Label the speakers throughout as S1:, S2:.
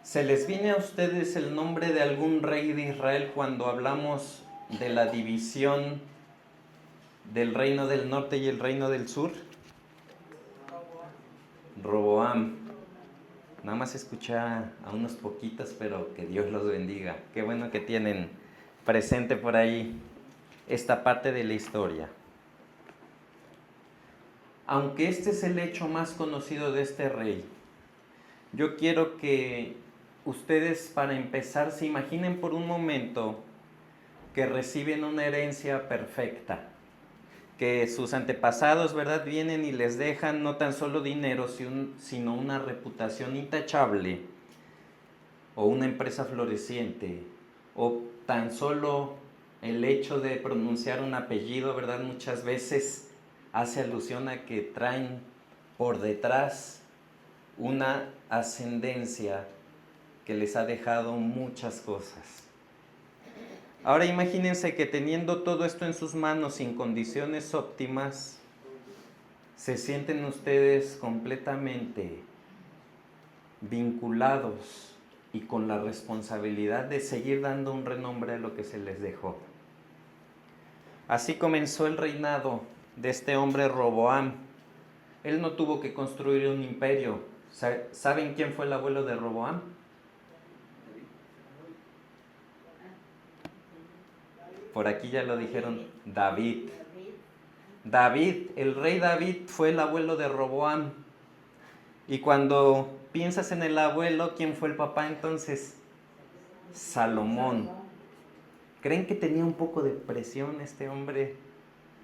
S1: ¿Se les viene a ustedes el nombre de algún rey de Israel cuando hablamos de la división del reino del norte y el reino del sur? Roboam. Nada más escuché a unos poquitos, pero que Dios los bendiga. Qué bueno que tienen presente por ahí esta parte de la historia. Aunque este es el hecho más conocido de este rey, yo quiero que ustedes, para empezar, se imaginen por un momento que reciben una herencia perfecta, que sus antepasados, ¿verdad?, vienen y les dejan no tan solo dinero, sino una reputación intachable, o una empresa floreciente, o tan solo el hecho de pronunciar un apellido, ¿verdad?, muchas veces hace alusión a que traen por detrás una ascendencia que les ha dejado muchas cosas. Ahora imagínense que teniendo todo esto en sus manos y en condiciones óptimas, se sienten ustedes completamente vinculados y con la responsabilidad de seguir dando un renombre a lo que se les dejó. Así comenzó el reinado de este hombre Roboam. Él no tuvo que construir un imperio. ¿Saben quién fue el abuelo de Roboam? Por aquí ya lo dijeron, David. David, el rey David fue el abuelo de Roboam. Y cuando piensas en el abuelo, ¿quién fue el papá entonces? Salomón. ¿Creen que tenía un poco de presión este hombre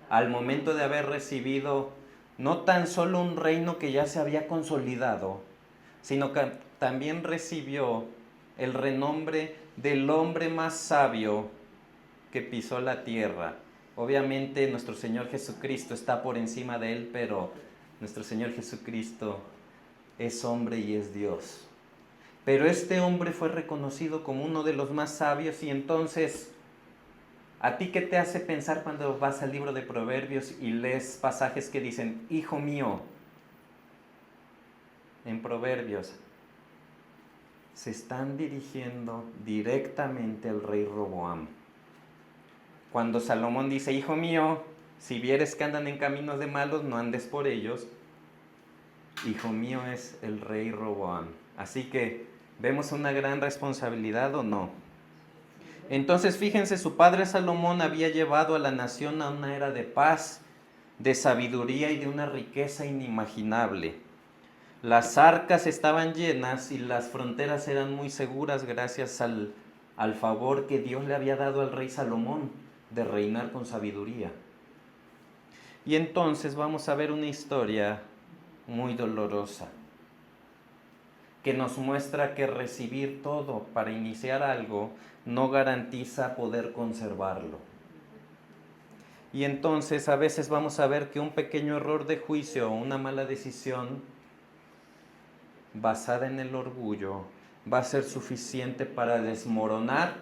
S1: al momento de haber recibido no tan solo un reino que ya se había consolidado, sino que también recibió el renombre del hombre más sabio que pisó la tierra? Obviamente nuestro Señor Jesucristo está por encima de él, pero nuestro Señor Jesucristo es hombre y es Dios. Pero este hombre fue reconocido como uno de los más sabios. Y entonces, ¿a ti qué te hace pensar cuando vas al libro de Proverbios y lees pasajes que dicen, hijo mío? En Proverbios se están dirigiendo directamente al rey Roboam. Cuando Salomón dice, hijo mío, si vieres que andan en caminos de malos, no andes por ellos. Hijo mío es el rey Roboam. Así que, ¿vemos una gran responsabilidad o no? Entonces, fíjense, su padre Salomón había llevado a la nación a una era de paz, de sabiduría y de una riqueza inimaginable. Las arcas estaban llenas y las fronteras eran muy seguras gracias al favor que Dios le había dado al rey Salomón de reinar con sabiduría. Y entonces vamos a ver una historia muy dolorosa que nos muestra que recibir todo para iniciar algo no garantiza poder conservarlo. Y entonces a veces vamos a ver que un pequeño error de juicio o una mala decisión basada en el orgullo va a ser suficiente para desmoronar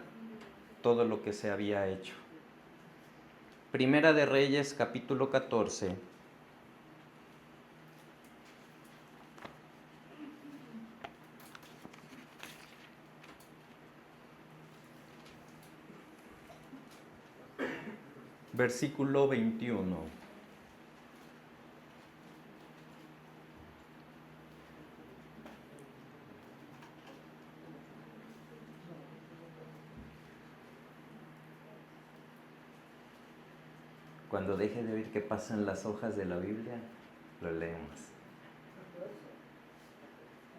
S1: todo lo que se había hecho. Primera de Reyes, capítulo 14. Versículo 21. Cuando deje de oír que pasan las hojas de la Biblia, lo leemos.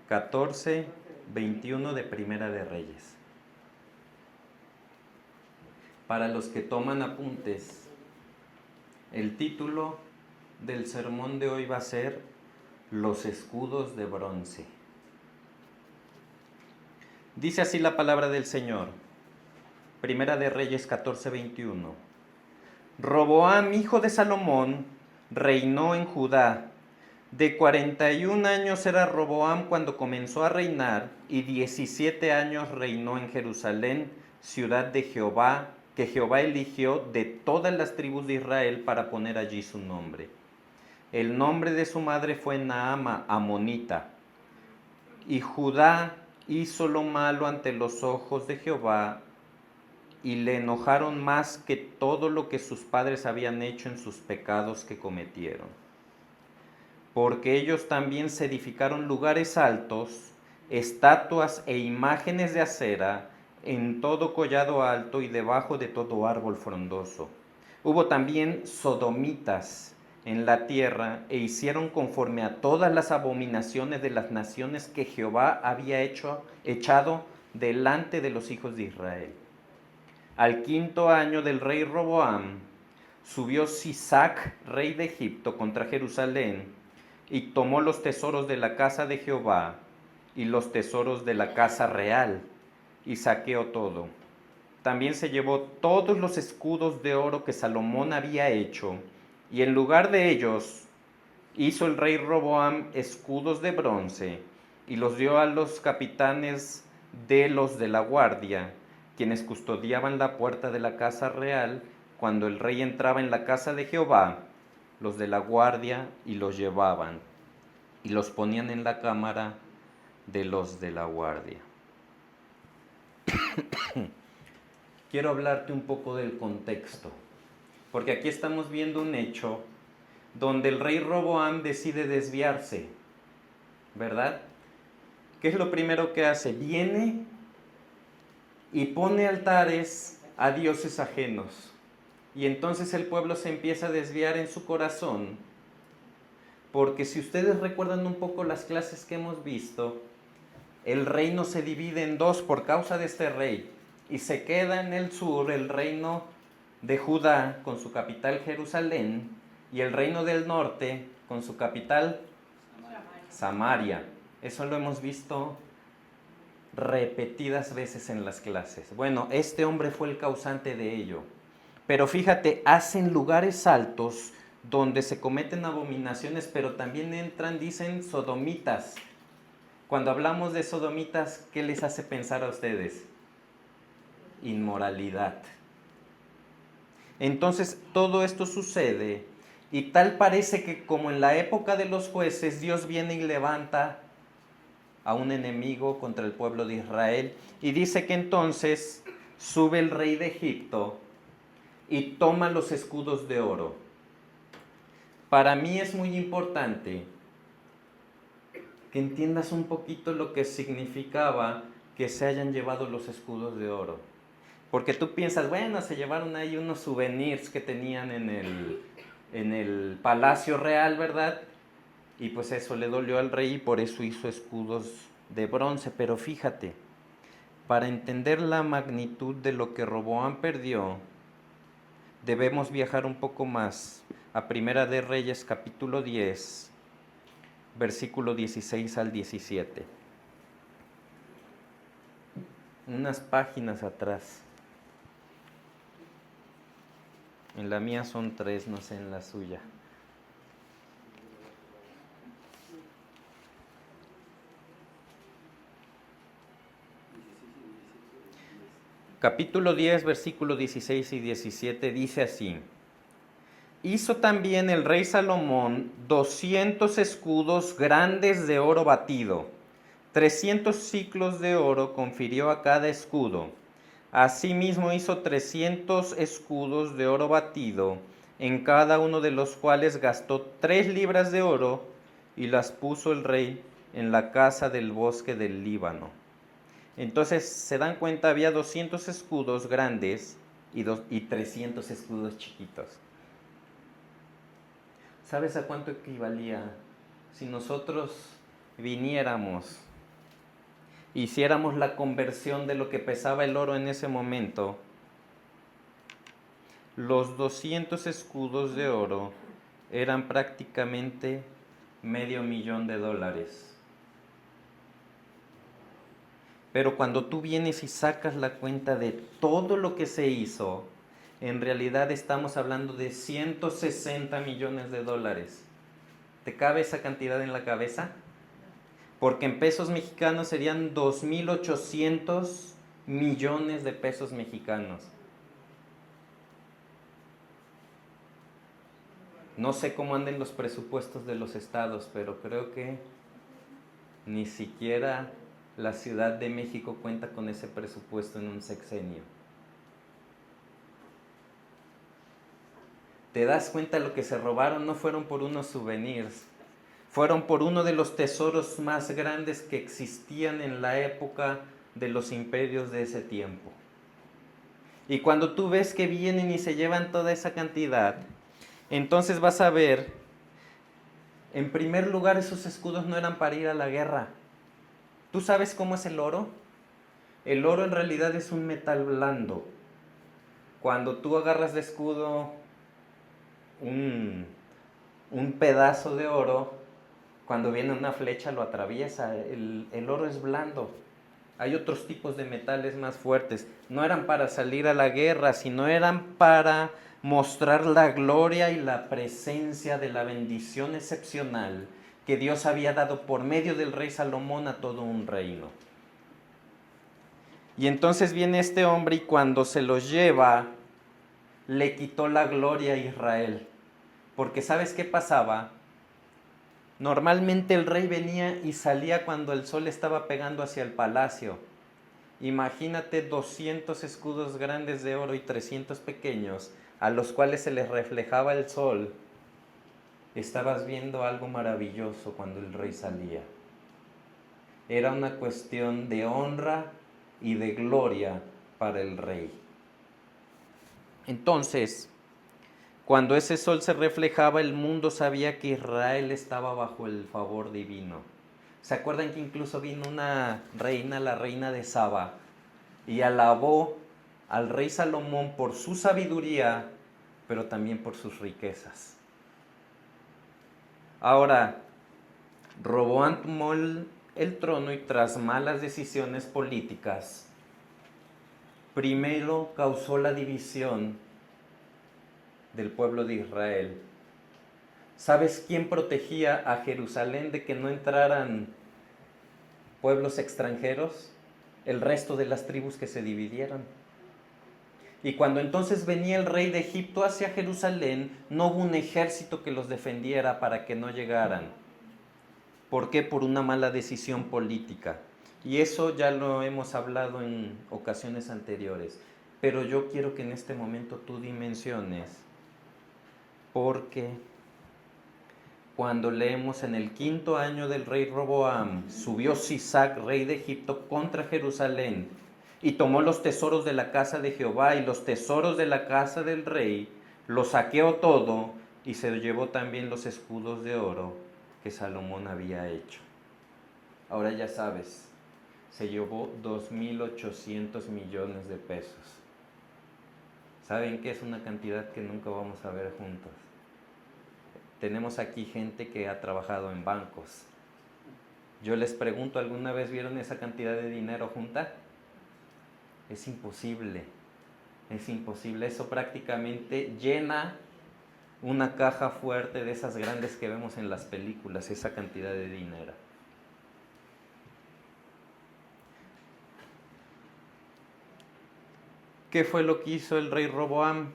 S1: 14, 21 de Primera de Reyes. Para los que toman apuntes, el título del sermón de hoy va a ser Los escudos de bronce. Dice así la palabra del Señor. Primera de Reyes 14, 21. Roboam, hijo de Salomón, reinó en Judá. De 41 años era Roboam cuando comenzó a reinar, y 17 años reinó en Jerusalén, ciudad de Jehová, que Jehová eligió de todas las tribus de Israel para poner allí su nombre. El nombre de su madre fue Naama, amonita. Y hizo lo malo ante los ojos de Jehová, y le enojaron más que todo lo que sus padres habían hecho en sus pecados que cometieron. Porque ellos también se edificaron lugares altos, estatuas e imágenes de acera, en todo collado alto y debajo de todo árbol frondoso. Hubo también sodomitas en la tierra, e hicieron conforme a todas las abominaciones de las naciones que Jehová había echado delante de los hijos de Israel. Al 5.º año del rey Roboam, subió Sisac, rey de Egipto, contra Jerusalén, y tomó los tesoros de la casa de Jehová y los tesoros de la casa real, y saqueó todo. También se llevó todos los escudos de oro que Salomón había hecho, y en lugar de ellos hizo el rey Roboam escudos de bronce, y los dio a los capitanes de los de la guardia, quienes custodiaban la puerta de la casa real. Cuando el rey entraba en la casa de Jehová, los de la guardia y los llevaban, y los ponían en la cámara de los de la guardia. Quiero hablarte un poco del contexto, porque aquí estamos viendo un hecho donde el rey Roboam decide desviarse, ¿verdad? ¿Qué es lo primero que hace? Viene y pone altares a dioses ajenos. Y entonces el pueblo se empieza a desviar en su corazón, porque si ustedes recuerdan un poco las clases que hemos visto, el reino se divide en dos por causa de este rey, y se queda en el sur el reino de Judá con su capital Jerusalén, y el reino del norte con su capital Samaria. Eso lo hemos visto repetidas veces en las clases. Bueno, este hombre fue el causante de ello. Pero fíjate, hacen lugares altos donde se cometen abominaciones, pero también entran, dicen, sodomitas. Cuando hablamos de sodomitas, ¿qué les hace pensar a ustedes? Inmoralidad. Entonces, todo esto sucede, y tal parece que como en la época de los jueces, Dios viene y levanta a un enemigo contra el pueblo de Israel, y dice que entonces sube el rey de Egipto y toma los escudos de oro. Para mí es muy importante que entiendas un poquito lo que significaba que se hayan llevado los escudos de oro. Porque tú piensas, bueno, se llevaron ahí unos souvenirs que tenían en el palacio real, ¿verdad? Y pues eso le dolió al rey y por eso hizo escudos de bronce. Pero fíjate, para entender la magnitud de lo que Roboam perdió, debemos viajar un poco más a Primera de Reyes, capítulo 10, versículo 16 al 17. Unas páginas atrás. En la mía son 3, no sé en la suya. Capítulo 10, versículo 16 y 17 dice así: hizo también el rey Salomón 200 escudos grandes de oro batido, 300 siclos de oro confirió a cada escudo. Asimismo hizo 300 escudos de oro batido, en cada uno de los cuales gastó 3 libras de oro, y las puso el rey en la casa del bosque del Líbano. Entonces, se dan cuenta, había 200 escudos grandes y 300 escudos chiquitos. ¿Sabes a cuánto equivalía? Si nosotros viniéramos, hiciéramos la conversión de lo que pesaba el oro en ese momento, los 200 escudos de oro eran prácticamente $500,000. Pero cuando tú vienes y sacas la cuenta de todo lo que se hizo, en realidad estamos hablando de $160 millones. ¿Te cabe esa cantidad en la cabeza? Porque en pesos mexicanos serían 2.800 millones de pesos mexicanos. No sé cómo anden los presupuestos de los estados, pero creo que ni siquiera la Ciudad de México cuenta con ese presupuesto en un sexenio. ¿Te das cuenta? Lo que se robaron no fueron por unos souvenirs, fueron por uno de los tesoros más grandes que existían en la época de los imperios de ese tiempo. Y cuando tú ves que vienen y se llevan toda esa cantidad, entonces vas a ver, en primer lugar, esos escudos no eran para ir a la guerra. ¿Tú sabes cómo es el oro? El oro en realidad es un metal blando. Cuando tú agarras de escudo un pedazo de oro, cuando viene una flecha lo atraviesa. El oro es blando. Hay otros tipos de metales más fuertes. No eran para salir a la guerra, sino eran para mostrar la gloria y la presencia de la bendición excepcional que Dios había dado por medio del rey Salomón a todo un reino. Y entonces viene este hombre y cuando se los lleva, le quitó la gloria a Israel. Porque ¿sabes qué pasaba? Normalmente el rey venía y salía cuando el sol estaba pegando hacia el palacio. Imagínate 200 escudos grandes de oro y 300 pequeños, a los cuales se les reflejaba el sol. Estabas viendo algo maravilloso cuando el rey salía. Era una cuestión de honra y de gloria para el rey. Entonces, cuando ese sol se reflejaba, el mundo sabía que Israel estaba bajo el favor divino. ¿Se acuerdan que incluso vino una reina, la reina de Saba, y alabó al rey Salomón por su sabiduría, pero también por sus riquezas? Ahora, Roboam tomó el trono y tras malas decisiones políticas, primero causó la división del pueblo de Israel. ¿Sabes quién protegía a Jerusalén de que no entraran pueblos extranjeros? El resto de las tribus que se dividieron. Y cuando entonces venía el rey de Egipto hacia Jerusalén, no hubo un ejército que los defendiera para que no llegaran. ¿Por qué? Por una mala decisión política. Y eso ya lo hemos hablado en ocasiones anteriores. Pero yo quiero que en este momento tú dimensiones, porque cuando leemos en el 5º año del rey Roboam, subió Sisac, rey de Egipto, contra Jerusalén y tomó los tesoros de la casa de Jehová y los tesoros de la casa del rey, lo saqueó todo y se llevó también los escudos de oro que Salomón había hecho. Ahora ya sabes, se llevó 2.800 millones de pesos. ¿Saben qué? Es una cantidad que nunca vamos a ver juntos. Tenemos aquí gente que ha trabajado en bancos. Yo les pregunto, ¿alguna vez vieron esa cantidad de dinero junta? Es imposible, es imposible. Eso prácticamente llena una caja fuerte de esas grandes que vemos en las películas, esa cantidad de dinero. ¿Qué fue lo que hizo el rey Roboam?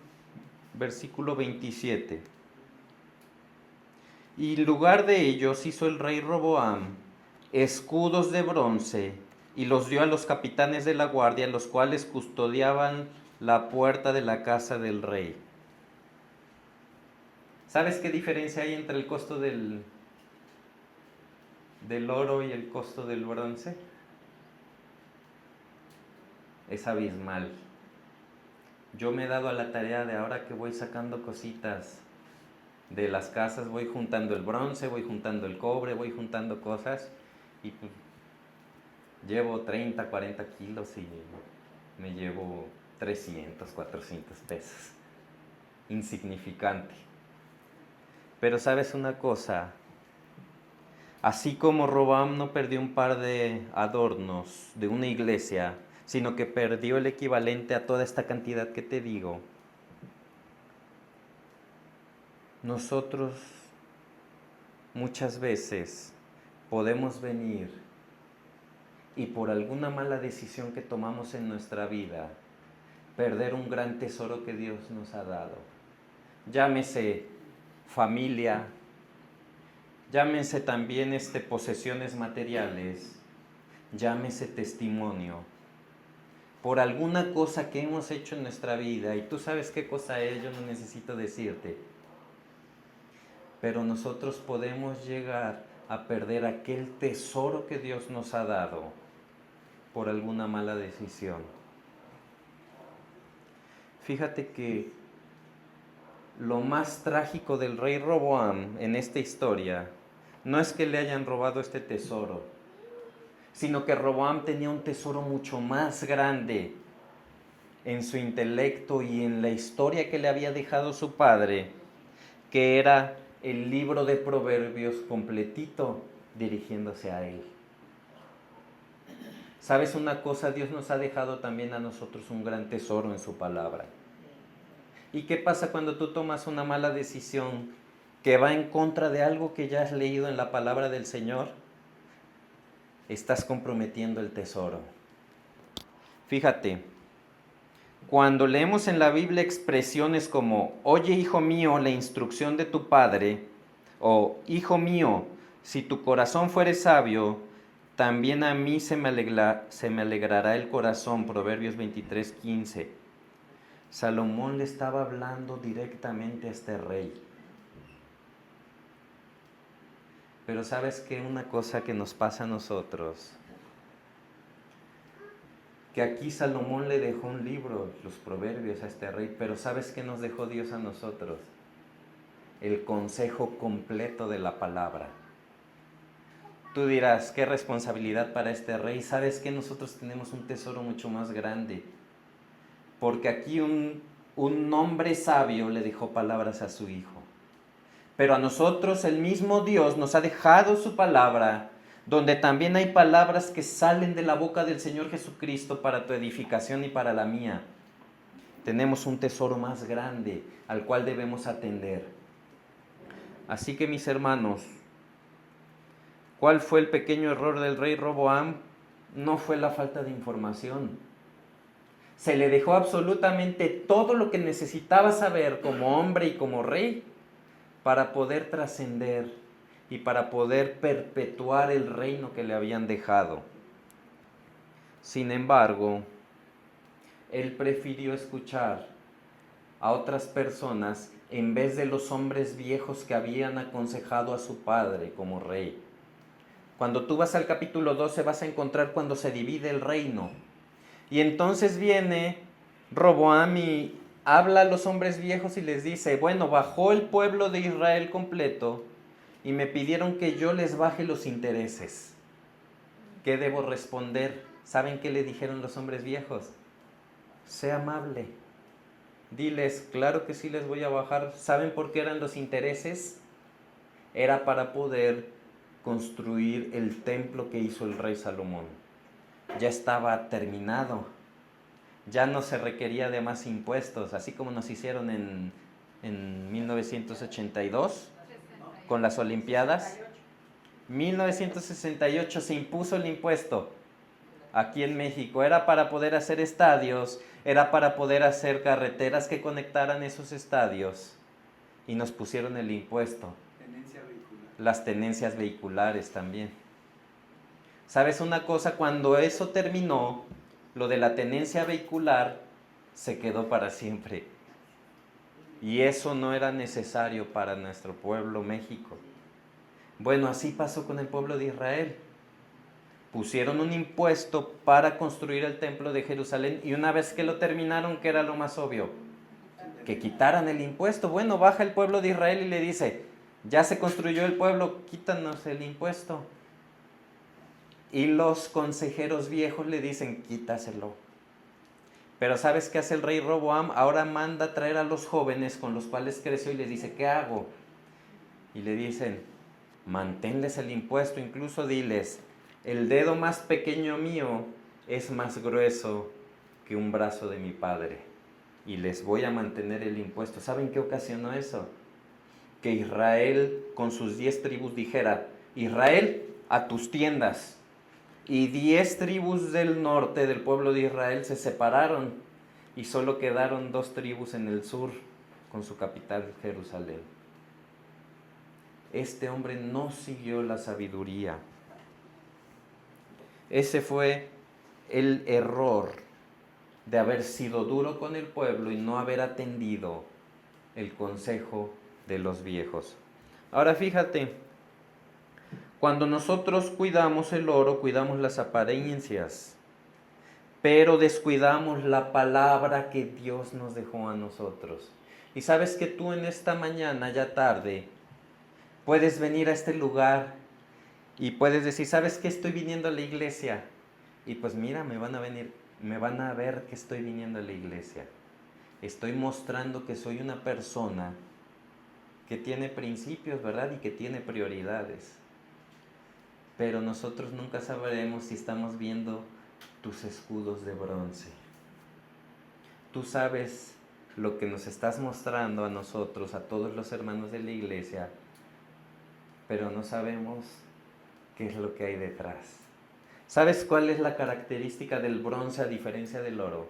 S1: Versículo 27. Y en lugar de ellos hizo el rey Roboam escudos de bronce y los dio a los capitanes de la guardia, los cuales custodiaban la puerta de la casa del rey. ¿Sabes qué diferencia hay entre el costo del oro y el costo del bronce? Es abismal. Yo me he dado a la tarea de ahora que voy sacando cositas de las casas, voy juntando el bronce, voy juntando el cobre, voy juntando cosas y pues, llevo 30, 40 kilos y me llevo 300, 400 pesos. Insignificante. Pero ¿sabes una cosa? Así como Roboam no perdió un par de adornos de una iglesia, sino que perdió el equivalente a toda esta cantidad que te digo, nosotros muchas veces podemos venir y por alguna mala decisión que tomamos en nuestra vida, perder un gran tesoro que Dios nos ha dado. Llámese familia, llámense también posesiones materiales, llámese testimonio, por alguna cosa que hemos hecho en nuestra vida, y tú sabes qué cosa es, yo no necesito decirte, pero nosotros podemos llegar a perder aquel tesoro que Dios nos ha dado por alguna mala decisión. Fíjate que lo más trágico del rey Roboam en esta historia no es que le hayan robado este tesoro, sino que Roboam tenía un tesoro mucho más grande en su intelecto y en la historia que le había dejado su padre, que era el libro de Proverbios completito dirigiéndose a él. ¿Sabes una cosa? Dios nos ha dejado también a nosotros un gran tesoro en su palabra. ¿Y qué pasa cuando tú tomas una mala decisión que va en contra de algo que ya has leído en la palabra del Señor? Estás comprometiendo el tesoro. Fíjate, cuando leemos en la Biblia expresiones como, oye hijo mío, la instrucción de tu padre, o hijo mío, si tu corazón fuere sabio, también a mí se me alegrará el corazón, Proverbios 23:15. Salomón le estaba hablando directamente a este rey. Pero ¿sabes qué? Una cosa que nos pasa a nosotros, que aquí Salomón le dejó un libro, los Proverbios, a este rey, pero ¿sabes qué nos dejó Dios a nosotros? El consejo completo de la palabra. Tú dirás, qué responsabilidad para este rey. ¿Sabes qué? Nosotros tenemos un tesoro mucho más grande, porque aquí un hombre sabio le dejó palabras a su hijo. Pero a nosotros el mismo Dios nos ha dejado su palabra, donde también hay palabras que salen de la boca del Señor Jesucristo para tu edificación y para la mía. Tenemos un tesoro más grande al cual debemos atender. Así que mis hermanos, ¿cuál fue el pequeño error del rey Roboam? No fue la falta de información. Se le dejó absolutamente todo lo que necesitaba saber como hombre y como rey para poder trascender y para poder perpetuar el reino que le habían dejado. Sin embargo, él prefirió escuchar a otras personas en vez de los hombres viejos que habían aconsejado a su padre como rey. Cuando tú vas al capítulo 12 vas a encontrar cuando se divide el reino. Y entonces viene Roboam y habla a los hombres viejos y les dice, bueno, bajó el pueblo de Israel completo y me pidieron que yo les baje los intereses. ¿Qué debo responder? ¿Saben qué le dijeron los hombres viejos? Sé amable. Diles, claro que sí les voy a bajar. ¿Saben por qué eran los intereses? Era para poder construir el templo que hizo el rey Salomón. Ya estaba terminado. Ya no se requería de más impuestos, así como nos hicieron en 1982 con las Olimpiadas. 1968 se impuso el impuesto aquí en México. Era para poder hacer estadios, era para poder hacer carreteras que conectaran esos estadios. Y nos pusieron el impuesto.
S2: Tenencia vehicular.
S1: Las tenencias vehiculares también. ¿Sabes una cosa? Cuando eso terminó, lo de la tenencia vehicular se quedó para siempre. Y eso no era necesario para nuestro pueblo México. Bueno, así pasó con el pueblo de Israel. Pusieron un impuesto para construir el templo de Jerusalén y una vez que lo terminaron, ¿qué era lo más obvio? Que quitaran el impuesto. Bueno, baja el pueblo de Israel y le dice, ya se construyó el pueblo, quítanos el impuesto. Y los consejeros viejos le dicen, quítaselo. Pero ¿sabes qué hace el rey Roboam? Ahora manda a traer a los jóvenes con los cuales creció y les dice, ¿qué hago? Y le dicen, manténles el impuesto, incluso diles, el dedo más pequeño mío es más grueso que un brazo de mi padre. Y les voy a mantener el impuesto. ¿Saben qué ocasionó eso? Que Israel con sus 10 tribus dijera, Israel, a tus tiendas. Y 10 tribus del norte del pueblo de Israel se separaron y solo quedaron 2 tribus en el sur con su capital Jerusalén. Este hombre no siguió la sabiduría. Ese fue el error de haber sido duro con el pueblo y no haber atendido el consejo de los viejos. Ahora fíjate, cuando nosotros cuidamos el oro, cuidamos las apariencias, pero descuidamos la palabra que Dios nos dejó a nosotros. Y sabes que tú en esta mañana, ya tarde, puedes venir a este lugar y puedes decir, ¿sabes qué? Estoy viniendo a la iglesia. Y pues mira, me van a ver que estoy viniendo a la iglesia. Estoy mostrando que soy una persona que tiene principios, ¿verdad? Y que tiene prioridades. Pero nosotros nunca sabremos si estamos viendo tus escudos de bronce. Tú sabes lo que nos estás mostrando a nosotros, a todos los hermanos de la iglesia, pero no sabemos qué es lo que hay detrás. ¿Sabes cuál es la característica del bronce a diferencia del oro?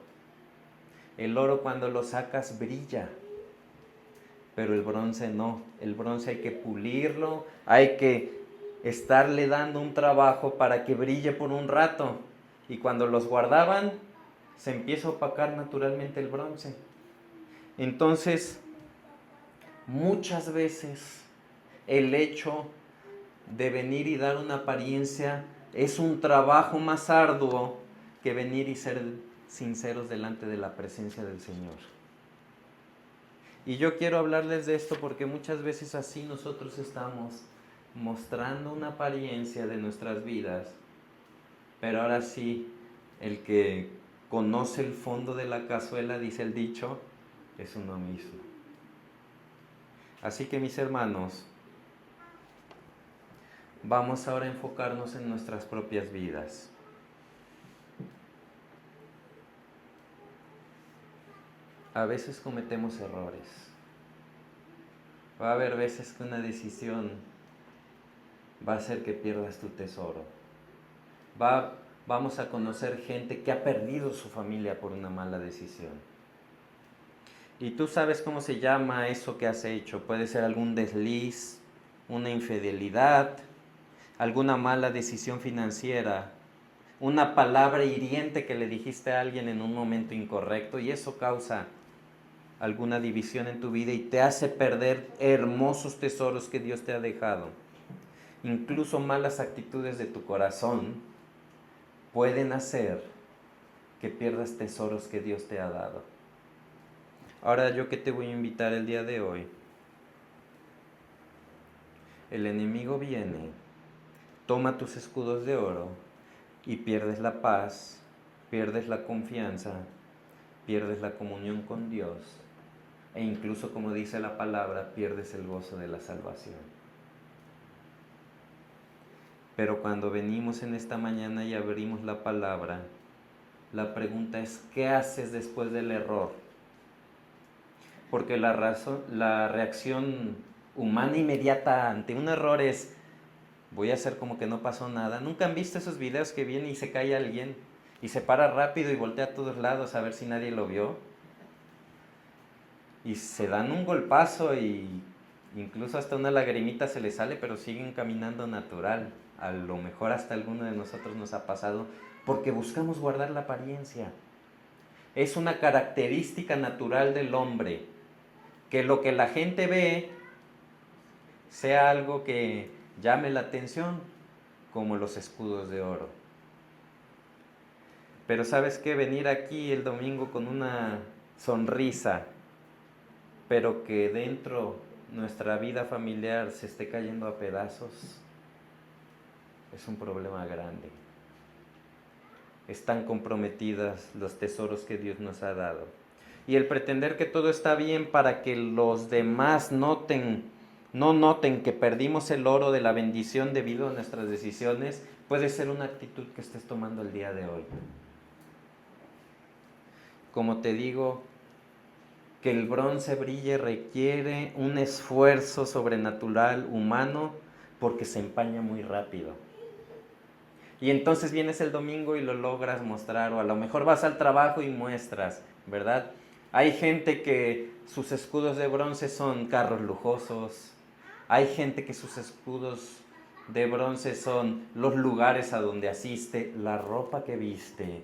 S1: El oro cuando lo sacas brilla, pero el bronce no. El bronce hay que pulirlo, hay que estarle dando un trabajo para que brille por un rato. Y cuando los guardaban, se empieza a opacar naturalmente el bronce. Entonces, muchas veces el hecho de venir y dar una apariencia es un trabajo más arduo que venir y ser sinceros delante de la presencia del Señor. Y yo quiero hablarles de esto porque muchas veces así nosotros estamos mostrando una apariencia de nuestras vidas, pero ahora sí, el que conoce el fondo de la cazuela, dice el dicho, es uno mismo. Así que mis hermanos, vamos ahora a enfocarnos en nuestras propias vidas. A veces cometemos errores. Va a haber veces que una decisión va a hacer que pierdas tu tesoro. Vamos a conocer gente que ha perdido su familia por una mala decisión. Y tú sabes cómo se llama eso que has hecho. Puede ser algún desliz, una infidelidad, alguna mala decisión financiera, una palabra hiriente que le dijiste a alguien en un momento incorrecto, y eso causa alguna división en tu vida y te hace perder hermosos tesoros que Dios te ha dejado. Incluso malas actitudes de tu corazón pueden hacer que pierdas tesoros que Dios te ha dado. Ahora yo que te voy a invitar el día de hoy. El enemigo viene, toma tus escudos de oro y pierdes la paz, pierdes la confianza, pierdes la comunión con Dios e incluso, como dice la palabra, pierdes el gozo de la salvación. Pero cuando venimos en esta mañana y abrimos la palabra, la pregunta es, ¿qué haces después del error? Porque la reacción humana inmediata ante un error es, voy a hacer como que no pasó nada. ¿Nunca han visto esos videos que viene y se cae alguien y se para rápido y voltea a todos lados a ver si nadie lo vio? Y se dan un golpazo y incluso hasta una lagrimita se les sale, pero siguen caminando natural. A lo mejor hasta alguno de nosotros nos ha pasado porque buscamos guardar la apariencia. Es una característica natural del hombre, que lo que la gente ve sea algo que llame la atención, como los escudos de oro. Pero ¿sabes qué? Venir aquí el domingo con una sonrisa, pero que dentro nuestra vida familiar se esté cayendo a pedazos, es un problema grande. Están comprometidas los tesoros que Dios nos ha dado. Y el pretender que todo está bien para que los demás no noten que perdimos el oro de la bendición debido a nuestras decisiones, puede ser una actitud que estés tomando el día de hoy. Como te digo, que el bronce brille requiere un esfuerzo sobrenatural humano porque se empaña muy rápido. Y entonces vienes el domingo y lo logras mostrar, o a lo mejor vas al trabajo y muestras, ¿verdad? Hay gente que sus escudos de bronce son carros lujosos, hay gente que sus escudos de bronce son los lugares a donde asiste, la ropa que viste.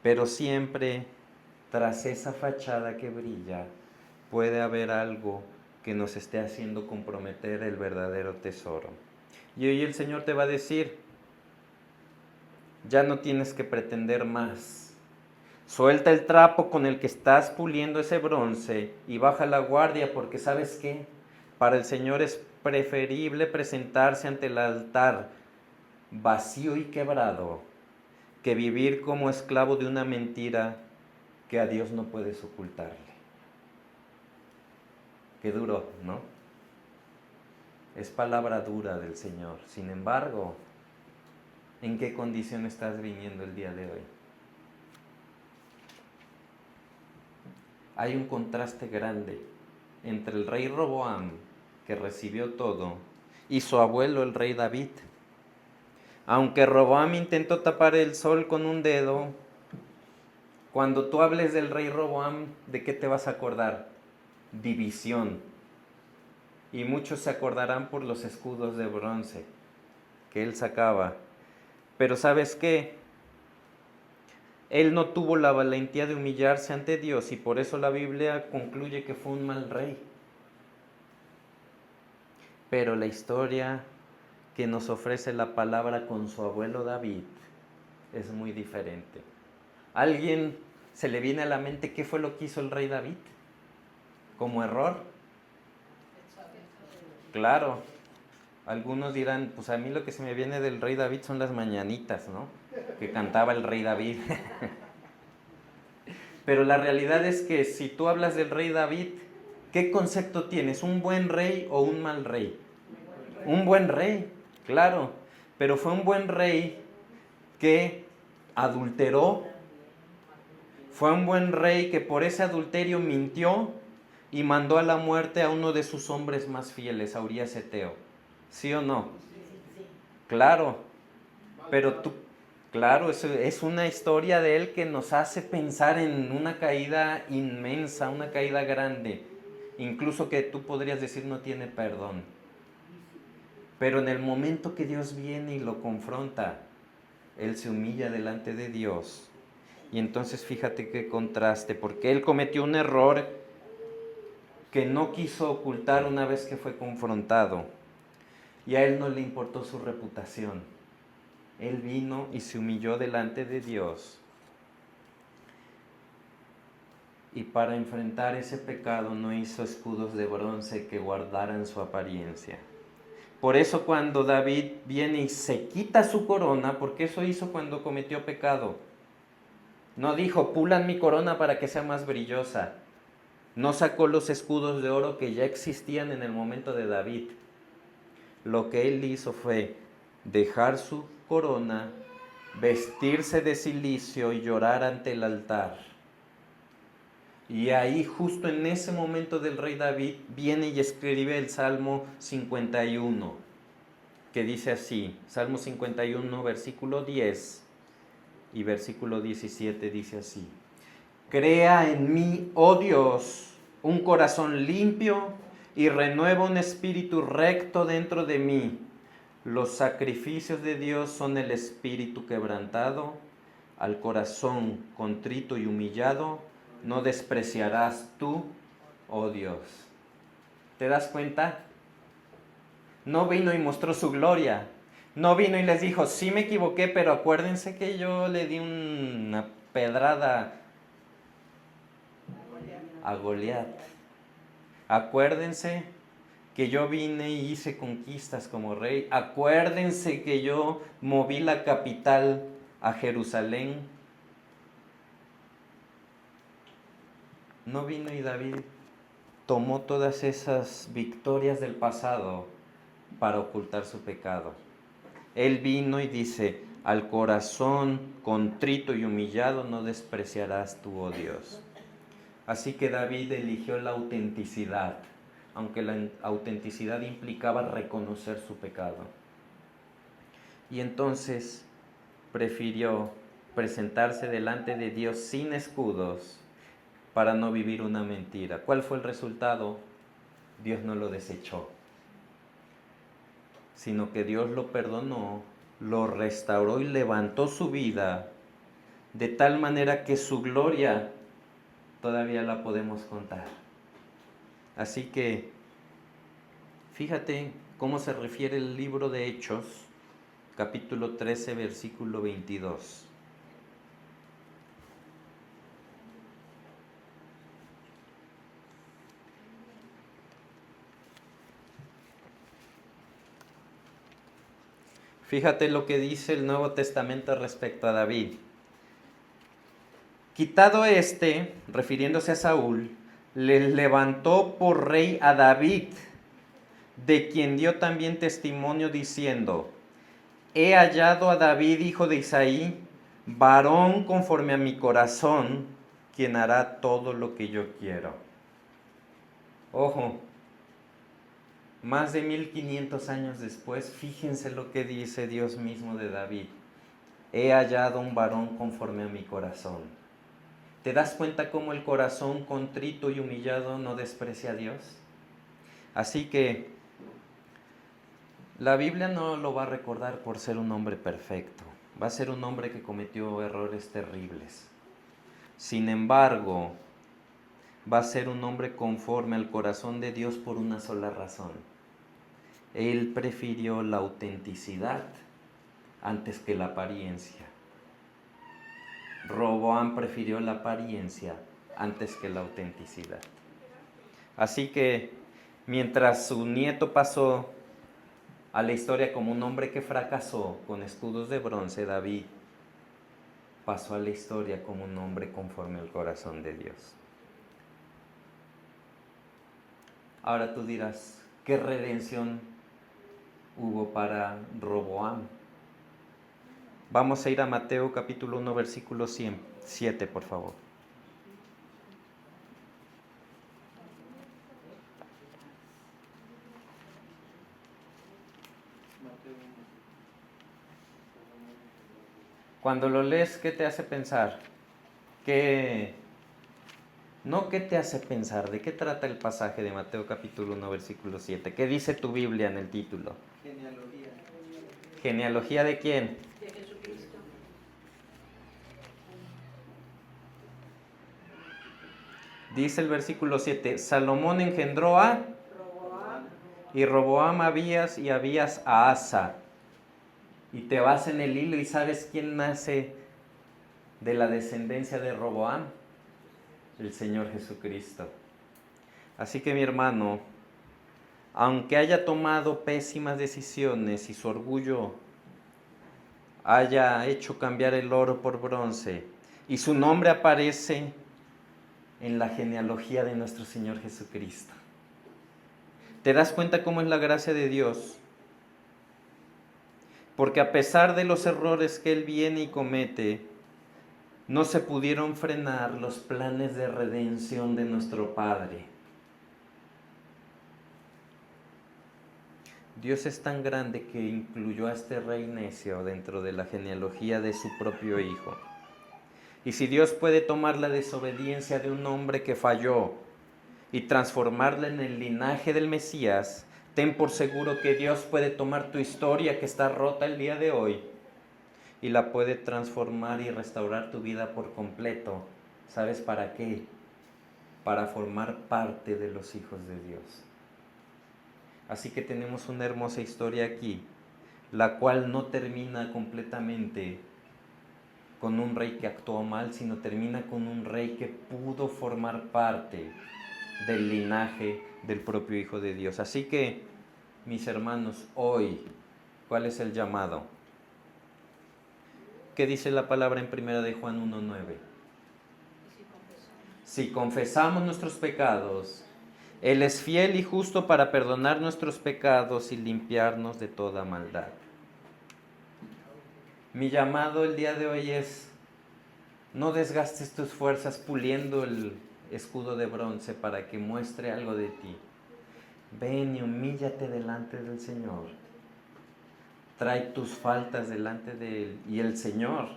S1: Pero siempre tras esa fachada que brilla puede haber algo que nos esté haciendo comprometer el verdadero tesoro. Y hoy el Señor te va a decir, ya no tienes que pretender más. Suelta el trapo con el que estás puliendo ese bronce y baja la guardia, porque ¿sabes qué? Para el Señor es preferible presentarse ante el altar vacío y quebrado que vivir como esclavo de una mentira que a Dios no puedes ocultarle. Qué duro, ¿no? Es palabra dura del Señor. Sin embargo, ¿en qué condición estás viniendo el día de hoy? Hay un contraste grande entre el rey Roboam, que recibió todo, y su abuelo, el rey David. Aunque Roboam intentó tapar el sol con un dedo, cuando tú hables del rey Roboam, ¿de qué te vas a acordar? División. Y muchos se acordarán por los escudos de bronce que él sacaba. Pero ¿sabes qué? Él no tuvo la valentía de humillarse ante Dios y por eso la Biblia concluye que fue un mal rey. Pero la historia que nos ofrece la palabra con su abuelo David es muy diferente. ¿Alguien se le viene a la mente qué fue lo que hizo el rey David como error? Claro, algunos dirán, pues a mí lo que se me viene del rey David son las mañanitas, ¿no? Que cantaba el rey David. Pero la realidad es que si tú hablas del rey David, ¿qué concepto tienes? ¿Un buen rey o un mal rey? Un buen rey, claro. Pero fue un buen rey que adulteró. Fue un buen rey que por ese adulterio mintió y mandó a la muerte a uno de sus hombres más fieles, a Urías Eteo. ¿Sí o no? Claro. Pero tú, claro, es una historia de él que nos hace pensar en una caída inmensa, una caída grande. Incluso que tú podrías decir no tiene perdón. Pero en el momento que Dios viene y lo confronta, él se humilla delante de Dios. Y entonces fíjate qué contraste, porque él cometió un error que no quiso ocultar una vez que fue confrontado. Y a él no le importó su reputación. Él vino y se humilló delante de Dios. Y para enfrentar ese pecado no hizo escudos de bronce que guardaran su apariencia. Por eso cuando David viene y se quita su corona, porque eso hizo cuando cometió pecado, no dijo, pulan mi corona para que sea más brillosa. No sacó los escudos de oro que ya existían en el momento de David. Lo que él hizo fue dejar su corona, vestirse de cilicio y llorar ante el altar. Y ahí, justo en ese momento del rey David, viene y escribe el Salmo 51, que dice así, Salmo 51, versículo 10 y versículo 17 dice así: Crea en mí, oh Dios, un corazón limpio y renueva un espíritu recto dentro de mí. Los sacrificios de Dios son el espíritu quebrantado, al corazón contrito y humillado no despreciarás tú, oh Dios. ¿Te das cuenta? No vino y mostró su gloria. No vino y les dijo, sí me equivoqué, pero acuérdense que yo le di una pedrada a Goliat. Acuérdense que yo vine y hice conquistas como rey. Acuérdense que yo moví la capital a Jerusalén. No vino y David tomó todas esas victorias del pasado para ocultar su pecado. Él vino y dice, al corazón contrito y humillado no despreciarás tú, oh Dios. Así que David eligió la autenticidad, aunque la autenticidad implicaba reconocer su pecado. Y entonces prefirió presentarse delante de Dios sin escudos para no vivir una mentira. ¿Cuál fue el resultado? Dios no lo desechó. sino que Dios lo perdonó, lo restauró y levantó su vida, de tal manera que su gloria todavía la podemos contar. Así que, fíjate cómo se refiere el libro de Hechos, capítulo 13, versículo 22. Fíjate lo que dice el Nuevo Testamento respecto a David. Quitado refiriéndose a Saúl, le levantó por rey a David, de quien dio también testimonio diciendo: he hallado a David, hijo de Isaí, varón conforme a mi corazón, quien hará todo lo que yo quiero. Ojo, más de 1500 años después, fíjense lo que dice Dios mismo de David: he hallado un varón conforme a mi corazón. ¿Te das cuenta cómo el corazón contrito y humillado no desprecia a Dios? Así que la Biblia no lo va a recordar por ser un hombre perfecto. Va a ser un hombre que cometió errores terribles. Sin embargo, va a ser un hombre conforme al corazón de Dios por una sola razón. Él prefirió la autenticidad antes que la apariencia. Roboam prefirió la apariencia antes que la autenticidad. Así que mientras su nieto pasó a la historia como un hombre que fracasó con escudos de bronce, David pasó a la historia como un hombre conforme al corazón de Dios. Ahora tú dirás, ¿qué redención hubo para Roboam? Vamos a ir a Mateo capítulo 1, versículo 7, por favor. Cuando lo lees, ¿qué te hace pensar? No, ¿qué te hace pensar? ¿De qué trata el pasaje de Mateo capítulo 1, versículo 7? ¿Qué dice tu Biblia en el título?
S2: Genealogía.
S1: ¿Genealogía de quién?
S3: De Jesucristo.
S1: Dice el versículo 7, Salomón engendró a
S3: Roboam.
S1: y Roboam a Abías y Abías a Asa. Y te vas en el hilo y sabes quién nace de la descendencia de Roboam, el Señor Jesucristo. Así que mi hermano, aunque haya tomado pésimas decisiones y su orgullo haya hecho cambiar el oro por bronce, y su nombre aparece en la genealogía de nuestro Señor Jesucristo. ¿Te das cuenta cómo es la gracia de Dios? Porque a pesar de los errores que Él viene y comete, no se pudieron frenar los planes de redención de nuestro Padre. Dios es tan grande que incluyó a este rey necio dentro de la genealogía de su propio Hijo. Y si Dios puede tomar la desobediencia de un hombre que falló y transformarla en el linaje del Mesías, ten por seguro que Dios puede tomar tu historia que está rota el día de hoy y la puede transformar y restaurar tu vida por completo. ¿Sabes para qué? Para formar parte de los hijos de Dios. Así que tenemos una hermosa historia aquí, la cual no termina completamente con un rey que actuó mal, sino termina con un rey que pudo formar parte del linaje del propio Hijo de Dios. Así que, mis hermanos, hoy, ¿cuál es el llamado? ¿Qué dice la palabra en 1 de Juan 1:9? Si confesamos nuestros pecados, Él es fiel y justo para perdonar nuestros pecados y limpiarnos de toda maldad. Mi llamado el día de hoy es: no desgastes tus fuerzas puliendo el escudo de bronce para que muestre algo de ti. Ven y humíllate delante del Señor. Trae tus faltas delante de Él y el Señor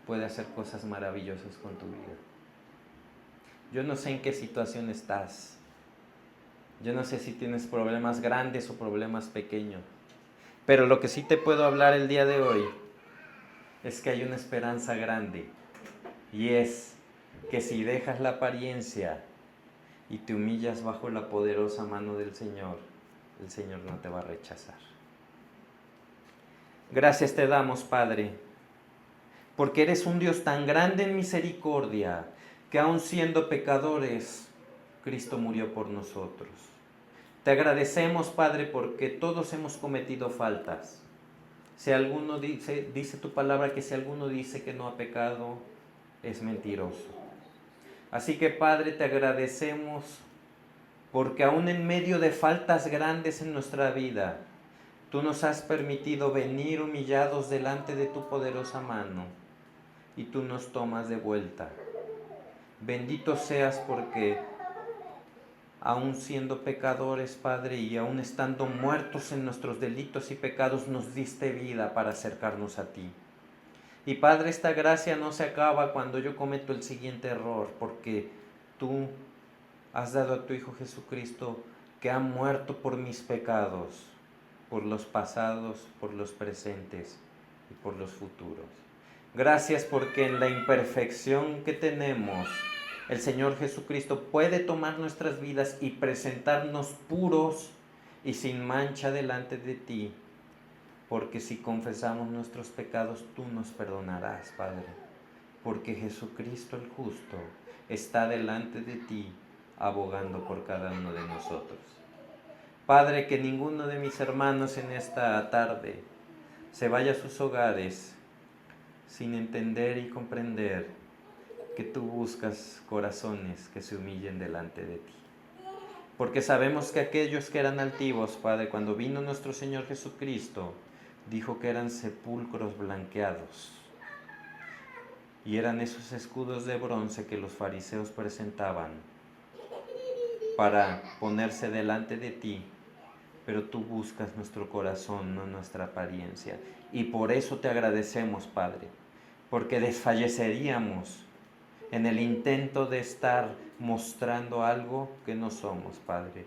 S1: puede hacer cosas maravillosas con tu vida. Yo no sé en qué situación estás. Yo no sé si tienes problemas grandes o problemas pequeños. Pero lo que sí te puedo hablar el día de hoy es que hay una esperanza grande, y es que si dejas la apariencia y te humillas bajo la poderosa mano del Señor, el Señor no te va a rechazar. Gracias te damos, Padre, porque eres un Dios tan grande en misericordia, que aun siendo pecadores, Cristo murió por nosotros. Te agradecemos, Padre, porque todos hemos cometido faltas. Si alguno dice tu palabra que si alguno dice que no ha pecado, es mentiroso. Así que, Padre, te agradecemos porque aún en medio de faltas grandes en nuestra vida, tú nos has permitido venir humillados delante de tu poderosa mano y tú nos tomas de vuelta. Bendito seas porque aún siendo pecadores, Padre, y aún estando muertos en nuestros delitos y pecados, nos diste vida para acercarnos a ti. Y Padre, esta gracia no se acaba cuando yo cometo el siguiente error, porque tú has dado a tu Hijo Jesucristo, que ha muerto por mis pecados, por los pasados, por los presentes y por los futuros. Gracias porque en la imperfección que tenemos, el Señor Jesucristo puede tomar nuestras vidas y presentarnos puros y sin mancha delante de ti, porque si confesamos nuestros pecados, tú nos perdonarás, Padre, porque Jesucristo el justo está delante de ti, abogando por cada uno de nosotros. Padre, que ninguno de mis hermanos en esta tarde se vaya a sus hogares sin entender y comprender que tú buscas corazones que se humillen delante de ti. Porque sabemos que aquellos que eran altivos, Padre, cuando vino nuestro Señor Jesucristo, dijo que eran sepulcros blanqueados. Y eran esos escudos de bronce que los fariseos presentaban para ponerse delante de ti, pero tú buscas nuestro corazón, no nuestra apariencia. Y por eso te agradecemos, Padre, porque desfalleceríamos en el intento de estar mostrando algo que no somos, Padre.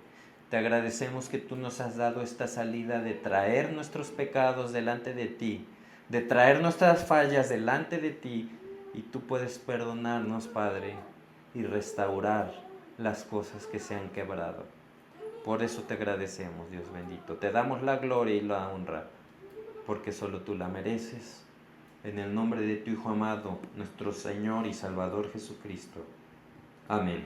S1: Te agradecemos que tú nos has dado esta salida de traer nuestros pecados delante de ti, de traer nuestras fallas delante de ti, y tú puedes perdonarnos, Padre, y restaurar las cosas que se han quebrado. Por eso te agradecemos, Dios bendito. Te damos la gloria y la honra, porque solo tú la mereces. En el nombre de tu Hijo amado, nuestro Señor y Salvador Jesucristo. Amén.